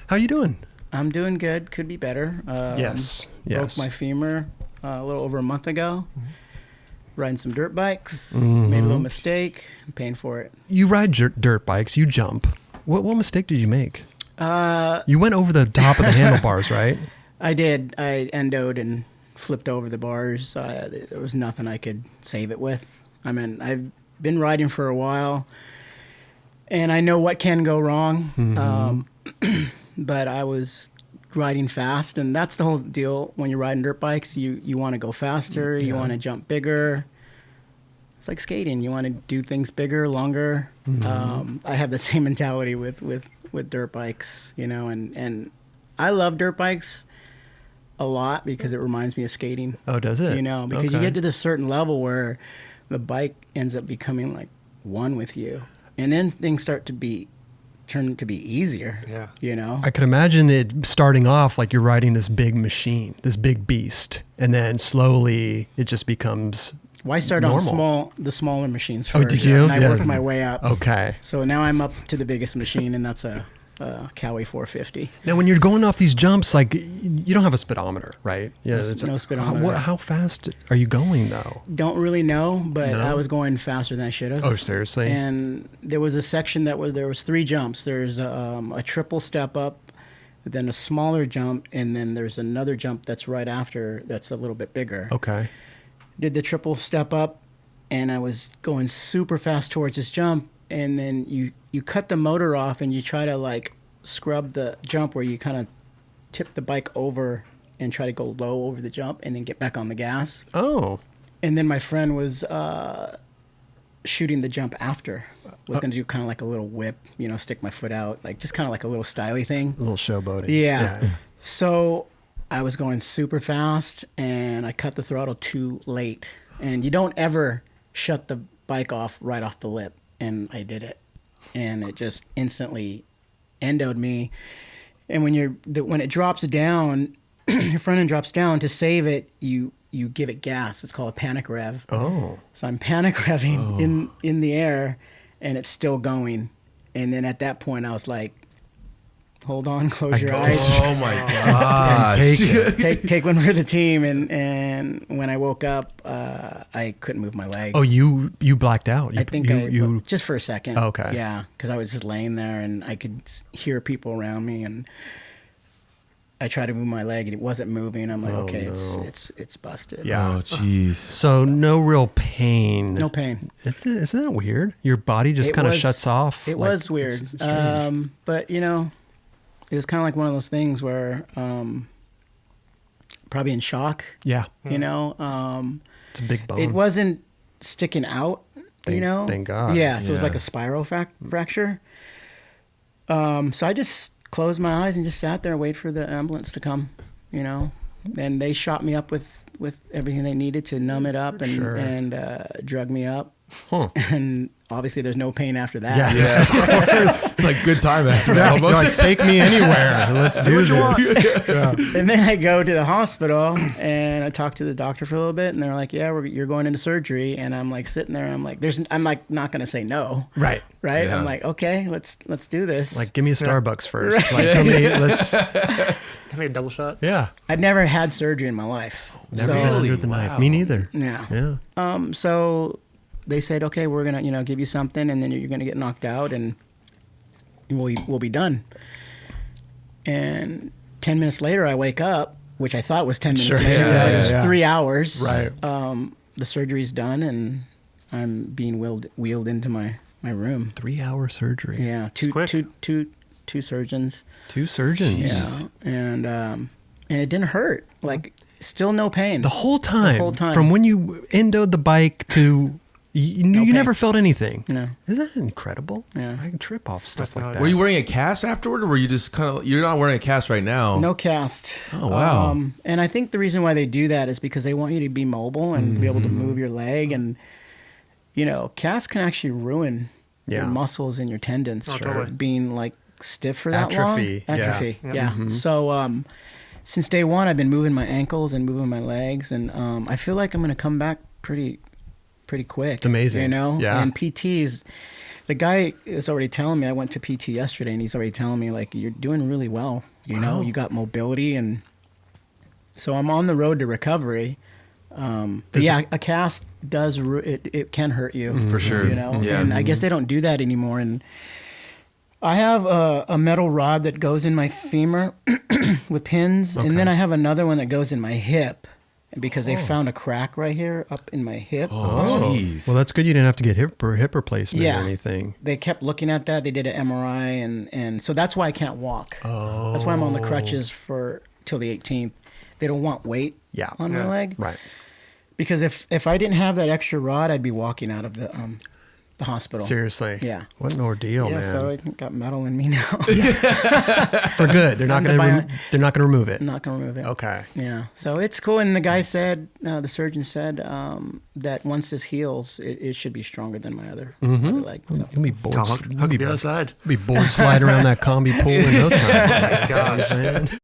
How you doing? I'm doing good. Could be better. Yes. Broke my femur a little over a month ago. Mm-hmm. Riding some dirt bikes. Made a little mistake. I'm paying for it. You ride dirt bikes. You jump. What mistake did you make? You went over the top of the handlebars, right? I did. I endoed and flipped over the bars. There was nothing I could save it with. I mean, I've been riding for a while, and I know what can go wrong. But I was riding fast, and that's the whole deal when you're riding dirt bikes. You want to go faster. You want to jump bigger. It's like skating. You want to do things bigger, longer. I have the same mentality with dirt bikes, you know, and I love dirt bikes a lot because it reminds me of skating. Oh, does it? You know, because you get to this certain level where the bike ends up becoming like one with you, and then things turn to be easier. Yeah. You know? I could imagine it starting off like you're riding this big machine, this big beast, and then slowly it just becomes Well, I started on the smaller machines first. Oh, did you? And I worked my way up. Okay. So now I'm up to the biggest machine, and that's a Cowie 450. Now, when you're going off these jumps, like you don't have a speedometer, right? Yeah. No speedometer. How fast are you going though? Don't really know, but I was going faster than I should have. Oh, seriously? And there was a section there was 3 jumps. There's a triple step up, then a smaller jump, and then there's another jump that's right after that's a little bit bigger. Okay. Did the triple step up, and I was going super fast towards this jump, and then you cut the motor off and you try to like scrub the jump where you kind of tip the bike over and try to go low over the jump and then get back on the gas. Oh. And then my friend was shooting the jump after. Was going to do kind of like a little whip, you know, stick my foot out, like just kind of like a little styly thing. A little showboating. Yeah. So I was going super fast, and I cut the throttle too late. And you don't ever shut the bike off right off the lip. And I did it. And it just instantly endoed me. And when it drops down, your front end drops down, to save it, you give it gas. It's called a panic rev. Oh. So I'm panic revving in the air, and it's still going. And then at that point, I was like, hold on, close your eyes. Oh my God. Take one for the team. And when I woke up, I couldn't move my leg. Oh, you blacked out. I think just for a second. Okay. Yeah, because I was just laying there and I could hear people around me, and I tried to move my leg and it wasn't moving. I'm like, it's busted. Yeah. Oh, jeez. So no real pain. No pain. Isn't that weird? Your body just kind of shuts off. It was weird. But you know, it was kind of like one of those things where probably in shock. Yeah. You know, it's a big bone. It wasn't sticking out, you know. Thank God. Yeah. So it was like a spiral fracture. So I just closed my eyes and just sat there and waited for the ambulance to come, you know. And they shot me up with everything they needed to numb it up and drug me up. Huh. And obviously there's no pain after that. Yeah. Of course. It's like good time after that almost. Like, take me anywhere. Let's do this. Yeah. And then I go to the hospital and I talk to the doctor for a little bit, and they're like, yeah, you're going into surgery. And I'm like sitting there and I'm like not going to say no. Right. Yeah. I'm like, okay, let's do this. Like, give me a Starbucks first. Right. Like, Can I get a double shot? Yeah. I'd never had surgery in my life. Never under the knife. Me neither. Yeah. So they said, okay, we're going to, give you something, and then you're going to get knocked out, and we'll be done. And 10 minutes later, I wake up, which I thought was 10 minutes later. It was 3 hours. Right. The surgery's done, and I'm being wheeled into my room. 3-hour surgery. Yeah. Two surgeons. 2 surgeons. Yeah. And it didn't hurt. Like, still no pain. The whole time. From when you endoed the bike to... You never felt anything. No. Isn't that incredible? Yeah. I can trip off stuff like that. Were you wearing a cast afterward, or were you just you're not wearing a cast right now? No cast. Oh, wow. And I think the reason why they do that is because they want you to be mobile and be able to move your leg. And, casts can actually ruin your muscles and your tendons being like stiff for that long. Atrophy. Yeah. Mm-hmm. So, since day one, I've been moving my ankles and moving my legs. And I feel like I'm going to come back pretty quick. It's amazing. Yeah. And PTs, the guy is already telling me, I went to PT yesterday, and he's already telling me, like, you're doing really well. You know, you got mobility. And so I'm on the road to recovery. But yeah, a cast does, it can hurt you. For sure. You know, Yeah. and I guess they don't do that anymore. And I have a metal rod that goes in my femur with pins. And then I have another one that goes in my hip. Because they found a crack right here up in my hip. Oh, jeez. Well, that's good. You didn't have to get hip replacement or anything. They kept looking at that. They did an MRI, and so that's why I can't walk. Oh. That's why I'm on the crutches for till the 18th. They don't want weight on my leg. Right. Because if I didn't have that extra rod, I'd be walking out of the hospital. Seriously. Yeah. What an ordeal, man. So I got metal in me now. For good. They're not going to remove it. I'm not going to remove it. Okay. Yeah. So it's cool. And the guy said, the surgeon said, that once this heals, it should be stronger than my other leg. So. You'll be bored. Hug the other side. Be bored slide around that combi pool in no time. Oh my gosh.